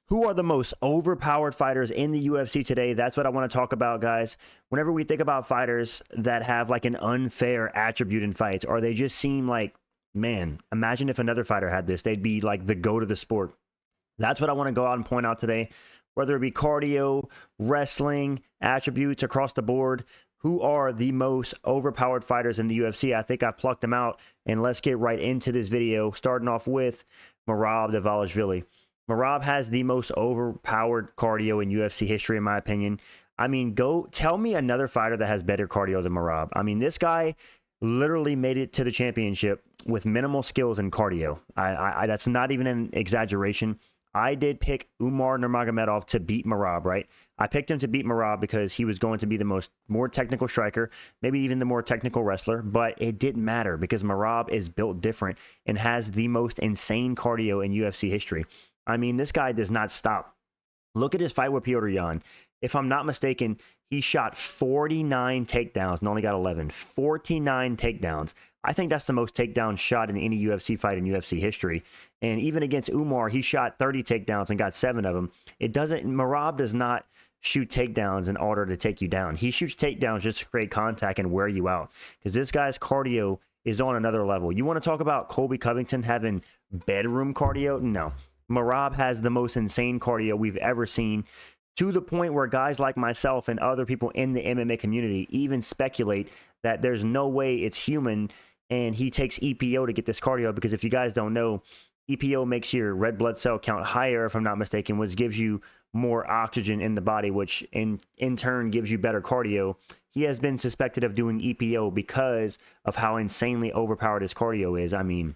Who are the most overpowered fighters in the UFC today? That's what I want to talk about, guys. Whenever we think about fighters that have like an unfair attribute in fights, or they just seem like, man, imagine if another fighter had this, they'd be like the GOAT of the sport. That's what I want to go out and point out today. Whether it be cardio, wrestling, attributes across the board, who are the most overpowered fighters in the UFC? I think I plucked them out, and let's get right into this video, starting off with Merab Dvalishvili. Merab has the most overpowered cardio in UFC history, in my opinion. I mean, go tell me another fighter that has better cardio than Merab. I mean, this guy literally made it to the championship with minimal skills and cardio. That's not even an exaggeration. I did pick Umar Nurmagomedov to beat Merab, right? I picked him to beat Merab because he was going to be the more technical striker, maybe even the more technical wrestler, but it didn't matter because Merab is built different and has the most insane cardio in UFC history. I mean, this guy does not stop. Look at his fight with Petr Yan. If I'm not mistaken, he shot 49 takedowns and only got 11. 49 takedowns. I think that's the most takedown shot in any UFC fight in UFC history. And even against Umar, he shot 30 takedowns and got 7 of them. Merab does not shoot takedowns in order to take you down. He shoots takedowns just to create contact and wear you out. Because this guy's cardio is on another level. You want to talk about Colby Covington having bedroom cardio? No. Merab has the most insane cardio we've ever seen, to the point where guys like myself and other people in the MMA community even speculate that there's no way it's human and he takes EPO to get this cardio, because if you guys don't know, EPO makes your red blood cell count higher, if I'm not mistaken, which gives you more oxygen in the body, which in turn gives you better cardio. He has been suspected of doing EPO because of how insanely overpowered his cardio is. I mean,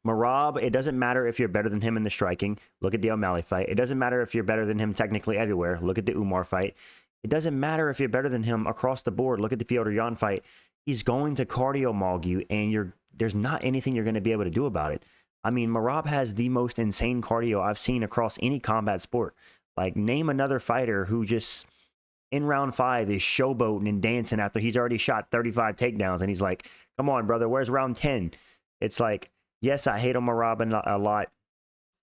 Merab, it doesn't matter if you're better than him in the striking. Look at the O'Malley fight. It doesn't matter if you're better than him technically everywhere. Look at the Umar fight. It doesn't matter if you're better than him across the board. Look at the Petr Yan fight. He's going to cardio mog you, and there's not anything you're going to be able to do about it. I mean, Merab has the most insane cardio I've seen across any combat sport. Like, name another fighter who just in round 5 is showboating and dancing after he's already shot 35 takedowns, and he's like, come on, brother, where's round 10? It's like, yes, I hate on Merab a lot.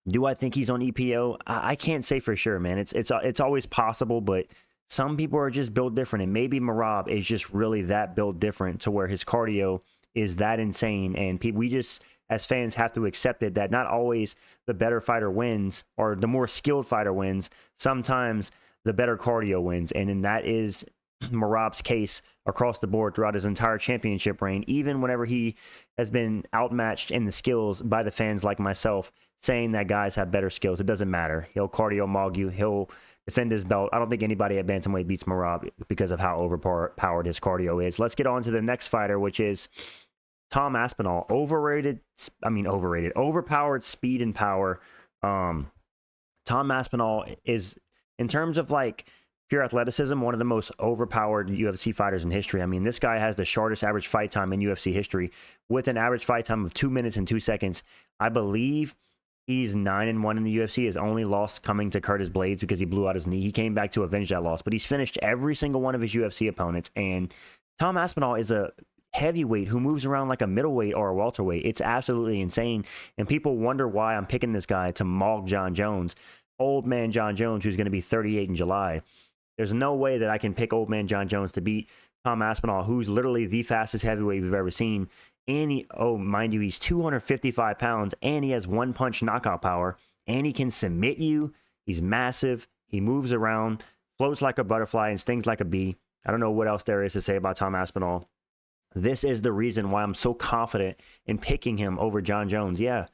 Do I think he's on EPO? I can't say for sure, man. It's always possible, but some people are just built different, and maybe Merab is just really that built different to where his cardio is that insane, and we just, as fans, have to accept it, that not always the better fighter wins or the more skilled fighter wins. Sometimes the better cardio wins, and that is Merab's case across the board throughout his entire championship reign, even whenever he has been outmatched in the skills by the fans like myself, saying that guys have better skills. It doesn't matter. He'll cardio mog you. He'll defend his belt. I don't think anybody at bantamweight beats Merab because of how overpowered his cardio is. Let's get on to the next fighter, which is Tom Aspinall. Overpowered speed and power. Tom Aspinall is, in terms of like pure athleticism, one of the most overpowered UFC fighters in history. I mean, this guy has the shortest average fight time in UFC history, with an average fight time of 2 minutes and 2 seconds. I believe he's 9-1 in the UFC. His only loss coming to Curtis Blades because he blew out his knee. He came back to avenge that loss, but he's finished every single one of his UFC opponents. And Tom Aspinall is a heavyweight who moves around like a middleweight or a welterweight. It's absolutely insane. And people wonder why I'm picking this guy to maul Jon Jones, old man Jon Jones, who's going to be 38 in July. There's no way that I can pick old man Jon Jones to beat Tom Aspinall, who's literally the fastest heavyweight we've ever seen. And mind you, he's 255 pounds, and he has one-punch knockout power, and he can submit you. He's massive. He moves around, floats like a butterfly, and stings like a bee. I don't know what else there is to say about Tom Aspinall. This is the reason why I'm so confident in picking him over Jon Jones. Yeah,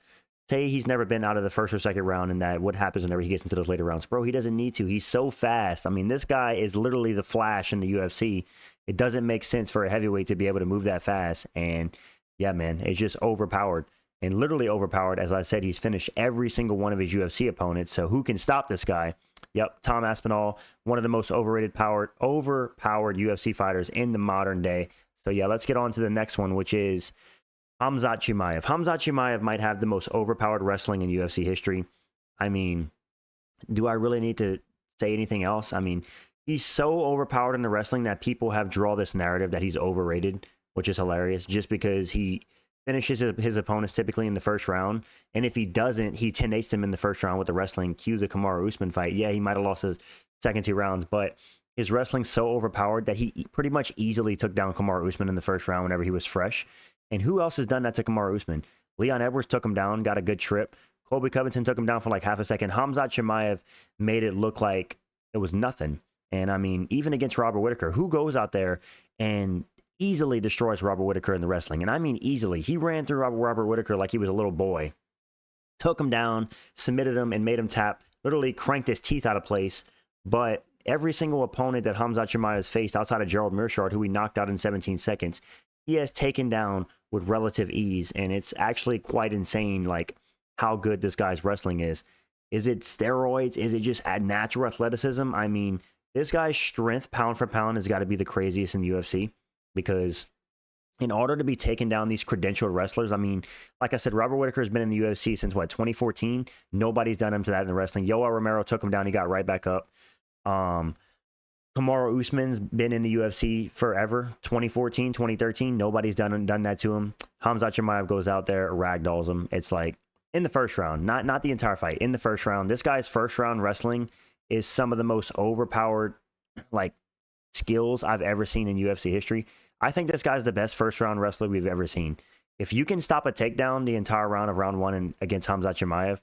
say he's never been out of the first or second round, and that what happens whenever he gets into those later rounds. Bro, he doesn't need to. He's so fast. I mean, this guy is literally the Flash in the UFC. It doesn't make sense for a heavyweight to be able to move that fast. And yeah, man, it's just overpowered, and literally overpowered. As I said, he's finished every single one of his UFC opponents. So who can stop this guy? Yep, Tom Aspinall, one of the most overpowered UFC fighters in the modern day. So yeah, let's get on to the next one, which is Khamzat Chimaev. Khamzat Chimaev might have the most overpowered wrestling in UFC history. I mean, do I really need to say anything else? I mean, he's so overpowered in the wrestling that people have drawn this narrative that he's overrated, which is hilarious, just because he finishes his opponents typically in the first round. And if he doesn't, he 10-8s them in the first round with the wrestling. Cue the Kamaru Usman fight. Yeah, he might have lost his second 2 rounds, but his wrestling's so overpowered that he pretty much easily took down Kamaru Usman in the first round whenever he was fresh. And who else has done that to Kamaru Usman? Leon Edwards took him down, got a good trip. Colby Covington took him down for like half a second. Khamzat Chimaev made it look like it was nothing. And I mean, even against Robert Whittaker, who goes out there and easily destroys Robert Whittaker in the wrestling? And I mean easily. He ran through Robert Whittaker like he was a little boy. Took him down, submitted him, and made him tap. Literally cranked his teeth out of place. But every single opponent that Khamzat Chimaev has faced outside of Gerald Meerschaert, who he knocked out in 17 seconds, he has taken down with relative ease. And it's actually quite insane, like, how good this guy's wrestling is. Is it steroids? Is it just natural athleticism? I mean, this guy's strength, pound for pound, has got to be the craziest in the UFC, because in order to be taking down these credentialed wrestlers, I mean, like I said, Robert Whittaker has been in the UFC since, what, 2014? Nobody's done him to that in the wrestling. Yoel Romero took him down. He got right back up. Kamaru Usman's been in the UFC forever. 2014, 2013. Nobody's done that to him. Khamzat Chimaev goes out there, ragdolls him. It's like, in the first round, not the entire fight, in the first round. This guy's first round wrestling is some of the most overpowered, like, skills I've ever seen in UFC history. I think this guy's the best first round wrestler we've ever seen. If you can stop a takedown the entire round of round 1 against Khamzat Chimaev,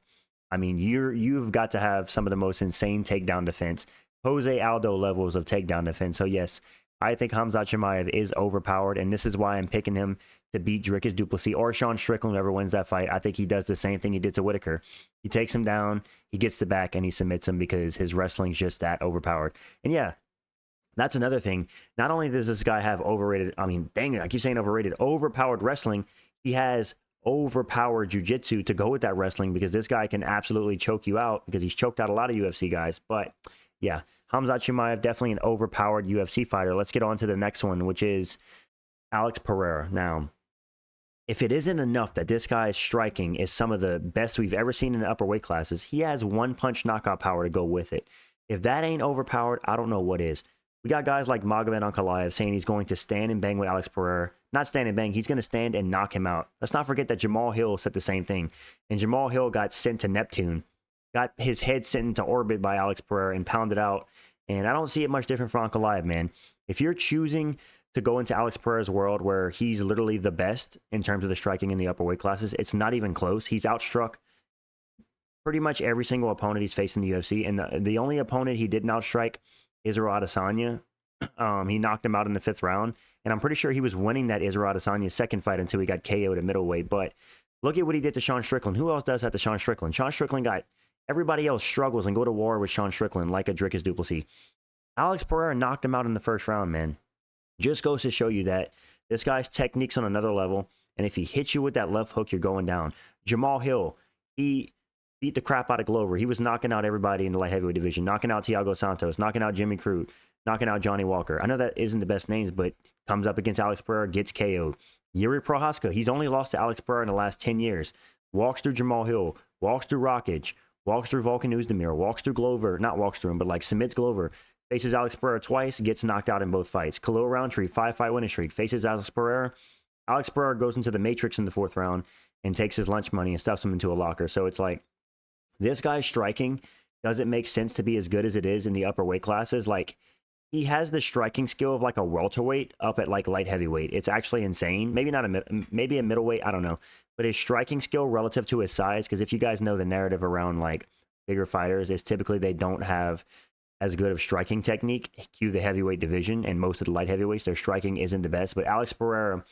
I mean, you've got to have some of the most insane takedown defense, Jose Aldo levels of takedown defense. So yes, I think Khamzat Chimaev is overpowered, and this is why I'm picking him to beat Dricus du Plessis or Sean Strickland, whoever wins that fight. I think he does the same thing he did to Whittaker. He takes him down, he gets the back, and he submits him because his wrestling's just that overpowered. And yeah, that's another thing. Not only does this guy have overrated, I mean, dang it, I keep saying overrated, overpowered wrestling, he has overpowered jiu-jitsu to go with that wrestling, because this guy can absolutely choke you out, because he's choked out a lot of UFC guys. But yeah, Khamzat Chimaev, definitely an overpowered UFC fighter. Let's get on to the next one, which is Alex Pereira. Now, if it isn't enough that this guy's striking is some of the best we've ever seen in the upper weight classes, he has one-punch knockout power to go with it. If that ain't overpowered, I don't know what is. We got guys like Magomed Ankalaev saying he's going to stand and bang with Alex Pereira. Not stand and bang, he's going to stand and knock him out. Let's not forget that Jamal Hill said the same thing. And Jamal Hill got sent to Neptune, got his head sent into orbit by Alex Pereira and pounded out. And I don't see it much different for Ankalaev, man. If you're choosing to go into Alex Pereira's world, where he's literally the best in terms of the striking in the upper weight classes, it's not even close. He's outstruck pretty much every single opponent he's faced in the UFC. And the only opponent he didn't outstrike, Israel Adesanya, he knocked him out in the 5th round. And I'm pretty sure he was winning that Israel Adesanya's second fight until he got KO'd at middleweight. But look at what he did to Sean Strickland. Who else does that to Sean Strickland? Sean Strickland got everybody else struggles and go to war with Sean Strickland like a Dricus du Plessis. Alex Pereira knocked him out in the 1st round, man. Just goes to show you that this guy's technique's on another level. And if he hits you with that left hook, you're going down. Jamal Hill, he beat the crap out of Glover. He was knocking out everybody in the light heavyweight division, knocking out Thiago Santos, knocking out Jimmy Crute, knocking out Johnny Walker. I know that isn't the best names, but comes up against Alex Pereira, gets KO'd. Yuri Prohaska, he's only lost to Alex Pereira in the last 10 years. Walks through Jamal Hill, walks through Rakic, walks through Volkan Oezdemir, walks through Glover, not walks through him, but like submits Glover, faces Alex Pereira twice, gets knocked out in both fights. Khalil Roundtree, 5-fight winning streak, faces Alex Pereira. Alex Pereira goes into the Matrix in the 4th round and takes his lunch money and stuffs him into a locker. So it's like, this guy's striking doesn't make sense to be as good as it is in the upper weight classes. Like, he has the striking skill of like a welterweight up at like light heavyweight. It's actually insane. Maybe not maybe a middleweight, I don't know. But his striking skill relative to his size, because if you guys know the narrative around like bigger fighters, is typically they don't have as good of striking technique. Cue the heavyweight division, and most of the light heavyweights, their striking isn't the best. But Alex Pereira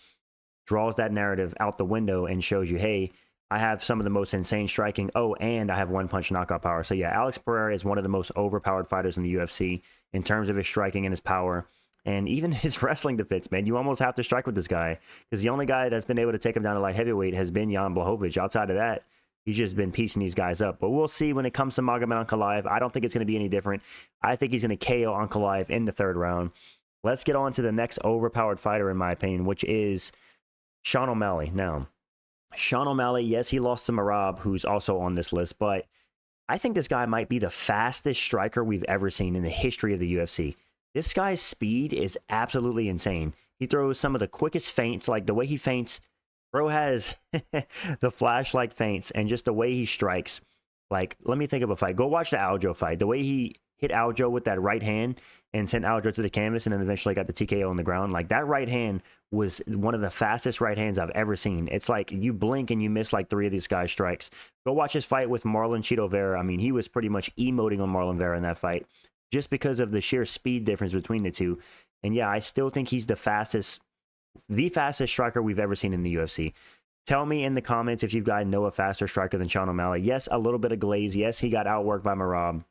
draws that narrative out the window and shows you, hey, I have some of the most insane striking. Oh, and I have one-punch knockout power. So yeah, Alex Pereira is one of the most overpowered fighters in the UFC in terms of his striking and his power. And even his wrestling defense, man. You almost have to strike with this guy, because the only guy that's been able to take him down to light heavyweight has been Jan Blachowicz. Outside of that, he's just been piecing these guys up. But we'll see when it comes to Magomed Ankalaev. I don't think it's going to be any different. I think he's going to KO Ankalaev in the 3rd round. Let's get on to the next overpowered fighter, in my opinion, which is Sean O'Malley. Now, Sean O'Malley, yes, he lost to Merab, who's also on this list, but I think this guy might be the fastest striker we've ever seen in the history of the UFC. This guy's speed is absolutely insane. He throws some of the quickest feints, like the way he feints Bro has the flash-like feints and just the way he strikes. Like, let me think of a fight. Go watch the Aljo fight. The way he hit Aljo with that right hand and sent Aljo to the canvas and then eventually got the TKO on the ground. Like, that right hand was one of the fastest right hands I've ever seen. It's like you blink and you miss like 3 of these guys' strikes. Go watch his fight with Marlon Chito Vera. I mean, he was pretty much emoting on Marlon Vera in that fight just because of the sheer speed difference between the two. And yeah, I still think he's the fastest striker we've ever seen in the UFC. Tell me in the comments if you guys know a faster striker than Sean O'Malley. Yes, a little bit of glaze. Yes, he got outworked by Merab.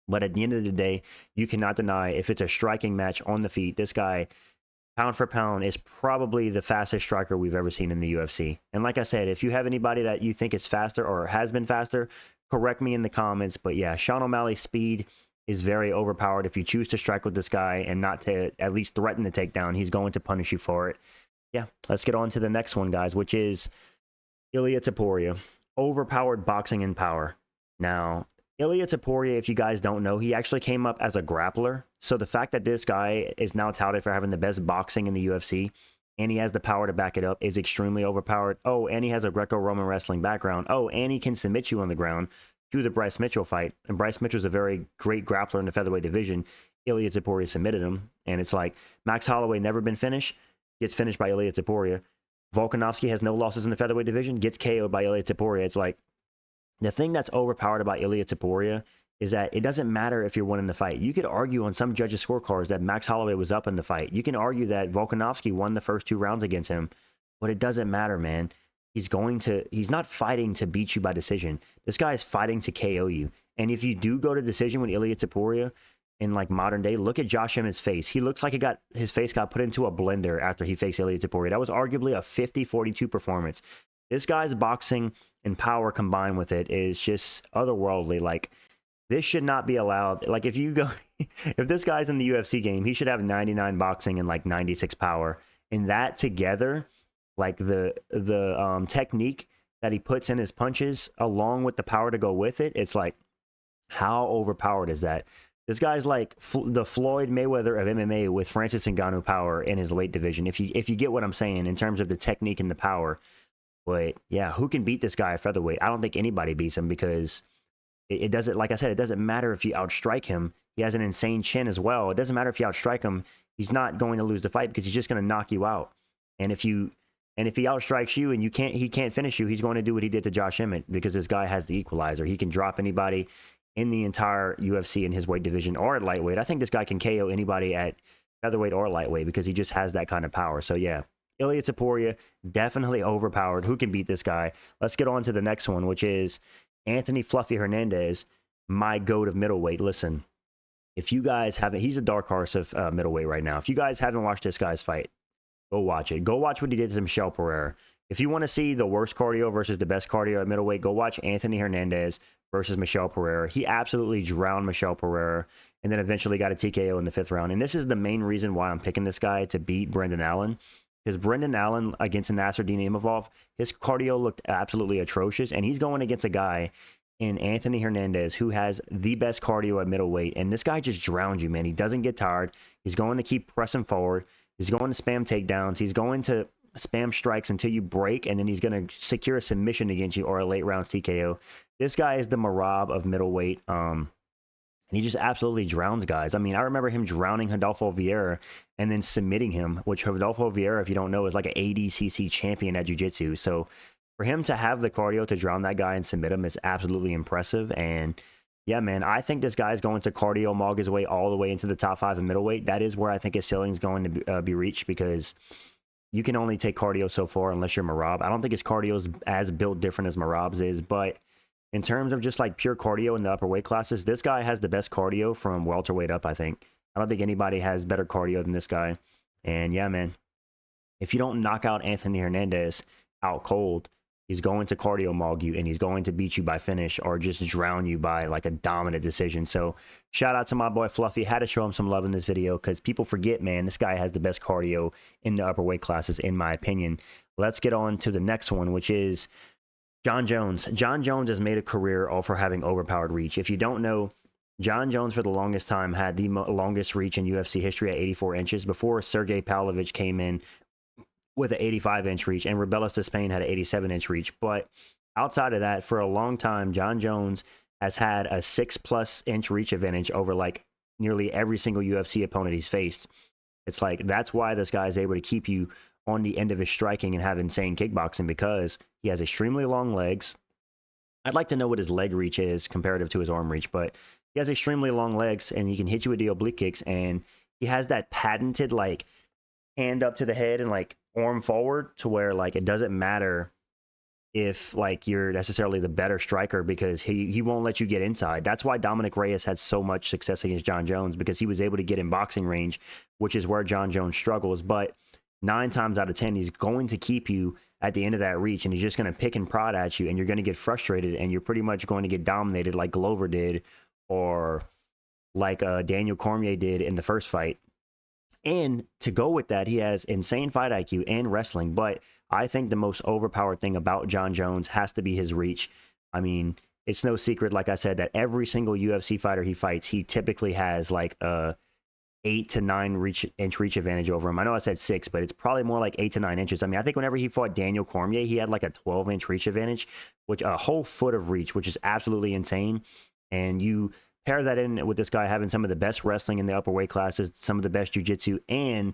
But at the end of the day, you cannot deny if it's a striking match on the feet, this guy, pound for pound, is probably the fastest striker we've ever seen in the UFC. And like I said, if you have anybody that you think is faster or has been faster, correct me in the comments. But yeah, Sean O'Malley's speed is very overpowered. If you choose to strike with this guy and not to at least threaten the takedown, he's going to punish you for it. Yeah, let's get on to the next one, guys, which is Ilia Topuria. Overpowered boxing and power. Now, Ilia Topuria, if you guys don't know, he actually came up as a grappler. So the fact that this guy is now touted for having the best boxing in the UFC, and he has the power to back it up, is extremely overpowered. Oh, and he has a Greco-Roman wrestling background. Oh, and he can submit you on the ground through the Bryce Mitchell fight. And Bryce Mitchell's a very great grappler in the featherweight division. Ilia Topuria submitted him. And it's like, Max Holloway never been finished, gets finished by Ilia Topuria. Volkanovski has no losses in the featherweight division, gets KO'd by Ilia Topuria. It's like, the thing that's overpowered about Ilia Topuria is that it doesn't matter if you're winning the fight. You could argue on some judges' scorecards that Max Holloway was up in the fight. You can argue that Volkanovski won the first 2 rounds against him, but it doesn't matter, man. He's not fighting to beat you by decision. This guy is fighting to KO you. And if you do go to decision with Ilia Topuria in like modern day, look at Josh Emmett's face. He looks like his face got put into a blender after he faced Ilia Topuria. That was arguably a 50-42 performance. This guy's boxing and power combined with it is just otherworldly. Like, this should not be allowed. Like, if this guy's in the UFC game, he should have 99 boxing and like 96 power. And that together, like the technique that he puts in his punches along with the power to go with it, it's like, how overpowered is that? This guy's like the Floyd Mayweather of MMA with Francis Ngannou power in his weight division. If you get what I'm saying in terms of the technique and the power. But yeah, who can beat this guy at featherweight? I don't think anybody beats him because it doesn't, like I said, it doesn't matter if you outstrike him. He has an insane chin as well. It doesn't matter if you outstrike him. He's not going to lose the fight because he's just going to knock you out. And if he outstrikes you and he can't finish you, he's going to do what he did to Josh Emmett because this guy has the equalizer. He can drop anybody in the entire UFC in his weight division or at lightweight. I think this guy can KO anybody at featherweight or lightweight because he just has that kind of power. So yeah. Ilia Topuria, definitely overpowered. Who can beat this guy? Let's get on to the next one, which is Anthony Fluffy Hernandez, my GOAT of middleweight. Listen, if you guys haven't, he's a dark horse of middleweight right now. If you guys haven't watched this guy's fight, go watch it. Go watch what he did to Michel Pereira. If you want to see the worst cardio versus the best cardio at middleweight, go watch Anthony Hernandez versus Michel Pereira. He absolutely drowned Michel Pereira and then eventually got a TKO in the 5th round. And this is the main reason why I'm picking this guy to beat Brendan Allen. Because Brendan Allen against Nasruddin Imavov, his cardio looked absolutely atrocious. And he's going against a guy in Anthony Hernandez who has the best cardio at middleweight. And this guy just drowns you, man. He doesn't get tired. He's going to keep pressing forward. He's going to spam takedowns. He's going to spam strikes until you break. And then he's going to secure a submission against you or a late rounds TKO. This guy is the Merab of middleweight. And he just absolutely drowns guys. I mean, I remember him drowning Rodolfo Vieira and then submitting him, which Rodolfo Vieira, if you don't know, is like an ADCC champion at jiu-jitsu. So for him to have the cardio to drown that guy and submit him is absolutely impressive. And yeah, man, I think this guy's going to cardio mog his way all the way into the top 5 in middleweight. That is where I think his ceiling is going to be reached because you can only take cardio so far unless you're Merab. I don't think his cardio is as built different as Merab's is, but in terms of just like pure cardio in the upper weight classes, this guy has the best cardio from welterweight up, I think. I don't think anybody has better cardio than this guy. And yeah, man, if you don't knock out Anthony Hernandez out cold, he's going to cardio mog you and he's going to beat you by finish or just drown you by like a dominant decision. So shout out to my boy Fluffy. Had to show him some love in this video because people forget, man, this guy has the best cardio in the upper weight classes, in my opinion. Let's get on to the next one, which is Jon Jones. Jon Jones has made a career all for having overpowered reach. If you don't know, Jon Jones for the longest time had the longest reach in UFC history at 84 inches before Sergey Pavlovich came in with an 85-inch reach, and Rebelis de Spain had an 87-inch reach. But outside of that, for a long time, Jon Jones has had a 6+ inch reach advantage over like nearly every single UFC opponent he's faced. It's like, that's why this guy is able to keep you on the end of his striking and have insane kickboxing, because he has extremely long legs. I'd like to know what his leg reach is comparative to his arm reach, but he has extremely long legs and he can hit you with the oblique kicks, and he has that patented like hand up to the head and like arm forward, to where like it doesn't matter if like you're necessarily the better striker, because he won't let you get inside. That's why Dominic Reyes had so much success against Jon Jones, because he was able to get in boxing range, which is where Jon Jones struggles. But 9 times out of 10, he's going to keep you at the end of that reach, and he's just going to pick and prod at you, and you're going to get frustrated, and you're pretty much going to get dominated like Glover did, or like Daniel Cormier did in the first fight. And to go with that, he has insane fight IQ and wrestling. But I think the most overpowered thing about Jon Jones has to be his reach. I mean, it's no secret, like I said, that every single UFC fighter he fights, he typically has like a 8 to 9 inch reach advantage over him. I know I said 6, but it's probably more like 8 to 9 inches. I mean, I think whenever he fought Daniel Cormier, he had like a 12-inch reach advantage, which a whole foot of reach, which is absolutely insane. And you pair that in with this guy having some of the best wrestling in the upper weight classes, some of the best jiu-jitsu, and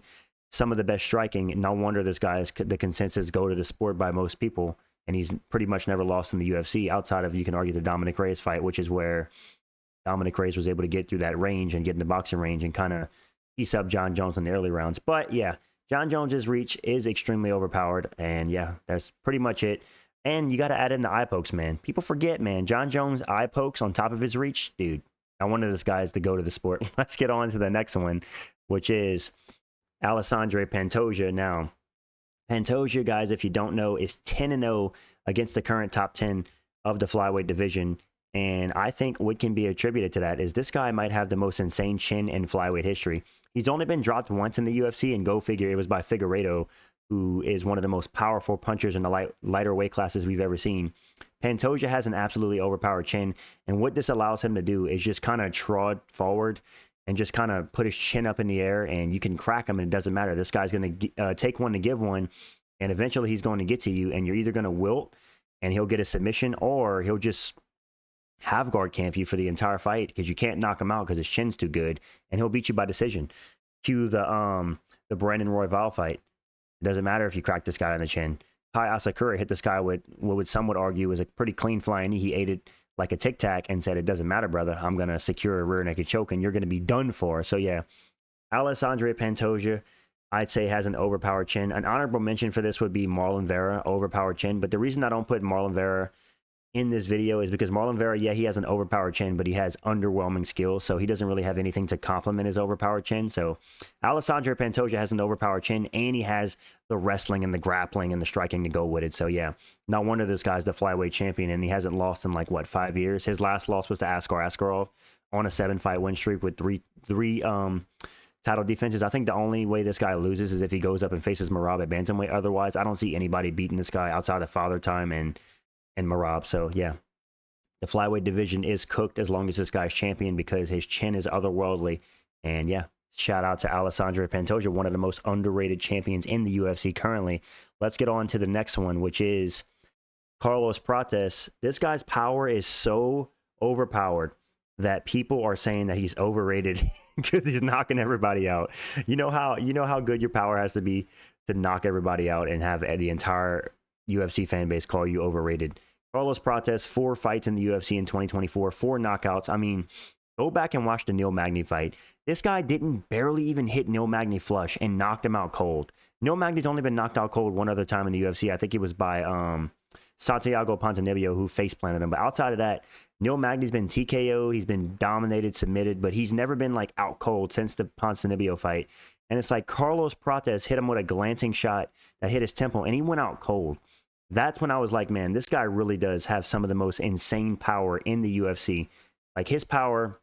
some of the best striking. No wonder this guy is the consensus go to the sport by most people, and he's pretty much never lost in the UFC outside of, you can argue, the Dominic Reyes fight, which is where Dominic Reyes was able to get through that range and get in the boxing range and kind of piece up Jon Jones in the early rounds. But yeah, Jon Jones's reach is extremely overpowered, and yeah, that's pretty much it. And you got to add in the eye pokes, man. People forget, man. Jon Jones' eye pokes on top of his reach, dude. I wanted this guy to go to the sport. Let's get on to the next one, which is Alexandre Pantoja. Now, Pantoja, guys, if you don't know, is 10-0 against the current top 10 of the flyweight division. And I think what can be attributed to that is this guy might have the most insane chin in flyweight history. He's only been dropped once in the UFC, and go figure, it was by Figueiredo, who is one of the most powerful punchers in the lighter weight classes we've ever seen. Pantoja has an absolutely overpowered chin, and what this allows him to do is just kind of trot forward and just kind of put his chin up in the air, and you can crack him, and it doesn't matter. This guy's going to take one to give one, and eventually he's going to get to you, and you're either going to wilt, and he'll get a submission, or he'll just have guard camp you for the entire fight, because you can't knock him out because his chin's too good, and he'll beat you by decision. Cue the Brandon Royval fight. It doesn't matter if you crack this guy on the chin. Kai Asakura hit this guy with what some would argue was a pretty clean flying knee. He ate it like a tic tac and said, "It doesn't matter, brother. I'm going to secure a rear naked choke and you're going to be done for." So yeah, Alexandre Pantoja, I'd say, has an overpowered chin. An honorable mention for this would be Marlon Vera, overpowered chin. But the reason I don't put Marlon Vera in this video is because Marlon Vera, yeah, he has an overpowered chin, but he has underwhelming skills, so he doesn't really have anything to complement his overpowered chin. So Alexandre Pantoja has an overpowered chin, and he has the wrestling and the grappling and the striking to go with it. So yeah, no wonder this guy's the flyweight champion, and he hasn't lost in like, what, 5 years? His last loss was to Askar Askarov on a 7-fight win streak with three title defenses. I think the only way this guy loses is if he goes up and faces Merab at bantamweight. Otherwise, I don't see anybody beating this guy outside of Father Time and Merab. So yeah, the flyweight division is cooked as long as this guy's champion, because his chin is otherworldly. And yeah, shout out to Alexandre Pantoja, one of the most underrated champions in the UFC currently. Let's get on to the next one, which is Carlos Prates. This guy's power is so overpowered that people are saying that he's overrated because he's knocking everybody out. You know how good your power has to be to knock everybody out and have the entire UFC fan base call you overrated. Carlos Prates, 4 fights in the UFC in 2024, 4 knockouts. I mean, go back and watch the Neil Magny fight. This guy didn't barely even hit Neil Magny flush and knocked him out cold. Neil Magny's only been knocked out cold one other time in the UFC. I think it was by Santiago Ponzinibbio, who face planted him. But outside of that, Neil Magny's been TKO'd. He's been dominated, submitted, but he's never been like out cold since the Ponzinibbio fight. And it's like Carlos Prates hit him with a glancing shot that hit his temple, and he went out cold. That's when I was like, man, this guy really does have some of the most insane power in the UFC. Like, his power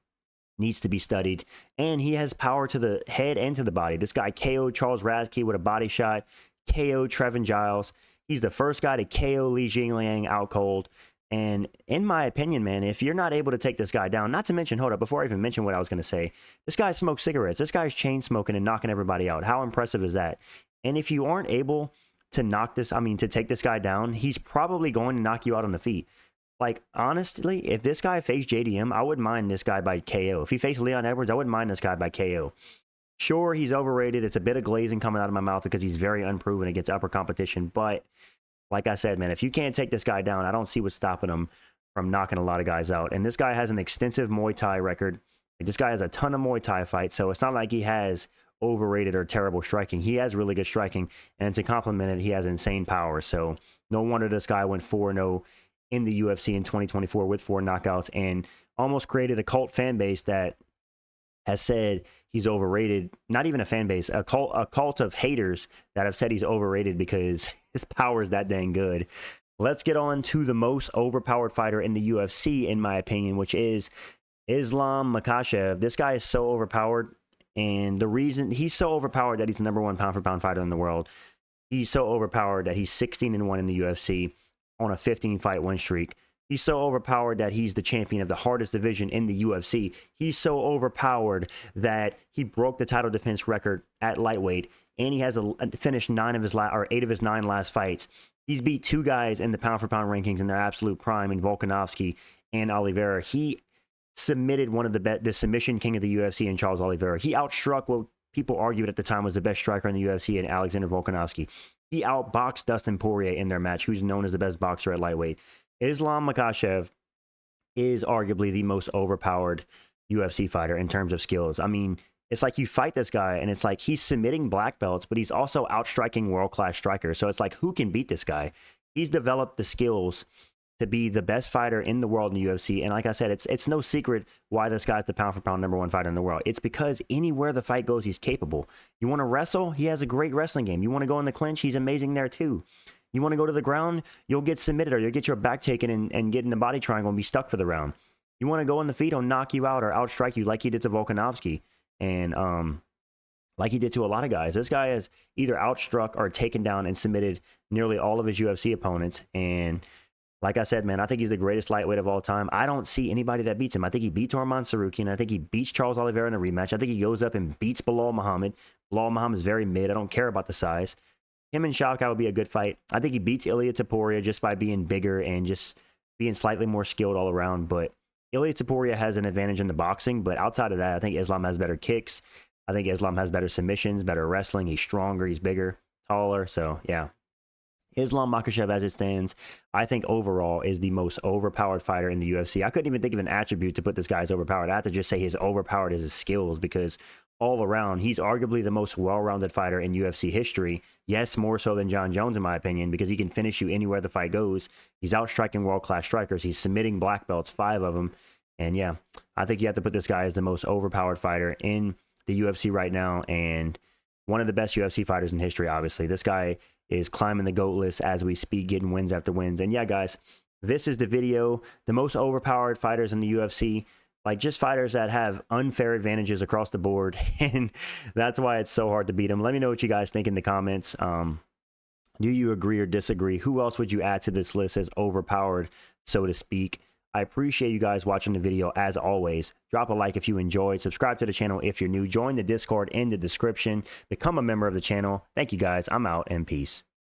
needs to be studied, and he has power to the head and to the body. This guy KO'd Charles Radke with a body shot, KO'd Trevin Giles. He's the first guy to KO Li Jingliang out cold. And in my opinion, man, if you're not able to take this guy down, not to mention, hold up, before I even mention what I was going to say, this guy smokes cigarettes. This guy's chain smoking and knocking everybody out. How impressive is that? And if you aren't able to to take this guy down, he's probably going to knock you out on the feet. Like, honestly, if this guy faced JDM, I wouldn't mind this guy by KO. If he faced Leon Edwards, I wouldn't mind this guy by KO. Sure, he's overrated. It's a bit of glazing coming out of my mouth because he's very unproven against upper competition. But like I said, man, if you can't take this guy down, I don't see what's stopping him from knocking a lot of guys out. And this guy has an extensive Muay Thai record. This guy has a ton of Muay Thai fights, so it's not like he has overrated or terrible striking. He has really good striking, and to complement it, he has insane power. So no wonder this guy went 4-0 in the UFC in 2024 with 4 knockouts and almost created a cult fan base that has said he's overrated. Not even a fan base, a cult of haters that have said he's overrated because his power is that dang good. Let's get on to the most overpowered fighter in the UFC, in my opinion, which is Islam Makhachev. This guy is so overpowered, and the reason he's so overpowered that he's the #1 pound-for-pound fighter in the world. He's so overpowered that he's 16-1 in the UFC on a 15-fight win streak. He's so overpowered that he's the champion of the hardest division in the UFC. He's so overpowered that he broke the title defense record at lightweight, and he has finished 8 of his 9 last fights. He's beat 2 guys in the pound-for-pound rankings in their absolute prime in Volkanovski and Oliveira. He submitted one of the submission king of the UFC in Charles Oliveira. He outstruck what people argued at the time was the best striker in the UFC in Alexandre Volkanovski. He outboxed Dustin Poirier in their match, who's known as the best boxer at lightweight. Islam Makhachev is arguably the most overpowered UFC fighter in terms of skills. I mean, it's like you fight this guy, and it's like he's submitting black belts, but he's also outstriking world-class strikers. So it's like, who can beat this guy? He's developed the skills to be the best fighter in the world in the UFC. And like I said, it's no secret why this guy's the pound-for-pound #1 fighter in the world. It's because anywhere the fight goes, he's capable. You want to wrestle? He has a great wrestling game. You want to go in the clinch? He's amazing there too. You want to go to the ground? You'll get submitted, or you'll get your back taken and get in the body triangle and be stuck for the round. You want to go in the feet? He'll knock you out or outstrike you like he did to Volkanovski. And like he did to a lot of guys. This guy has either outstruck or taken down and submitted nearly all of his UFC opponents. And like I said, man, I think he's the greatest lightweight of all time. I don't see anybody that beats him. I think he beats Arman Sarukian. I think he beats Charles Oliveira in a rematch. I think he goes up and beats Bilal Muhammad. Bilal Muhammad is very mid. I don't care about the size. Him and Shavkat would be a good fight. I think he beats Ilia Topuria just by being bigger and just being slightly more skilled all around. But Ilia Topuria has an advantage in the boxing. But outside of that, I think Islam has better kicks. I think Islam has better submissions, better wrestling. He's stronger. He's bigger, taller. So, yeah. Islam Makhachev, as it stands, I think overall is the most overpowered fighter in the UFC. I couldn't even think of an attribute to put this guy as overpowered. I have to just say his overpowered is his skills, because all around, he's arguably the most well-rounded fighter in UFC history. Yes, more so than Jon Jones, in my opinion, because he can finish you anywhere the fight goes. He's outstriking world-class strikers. He's submitting black belts, 5 of them. And yeah, I think you have to put this guy as the most overpowered fighter in the UFC right now, and one of the best UFC fighters in history, obviously. This guy is climbing the GOAT list as we speak, getting wins after wins. And yeah, guys, this is the video. The most overpowered fighters in the UFC, like just fighters that have unfair advantages across the board. And that's why it's so hard to beat them. Let me know what you guys think in the comments. Do you agree or disagree? Who else would you add to this list as overpowered, so to speak? I appreciate you guys watching the video as always. Drop a like if you enjoyed. Subscribe to the channel if you're new. Join the Discord in the description. Become a member of the channel. Thank you guys. I'm out, and peace.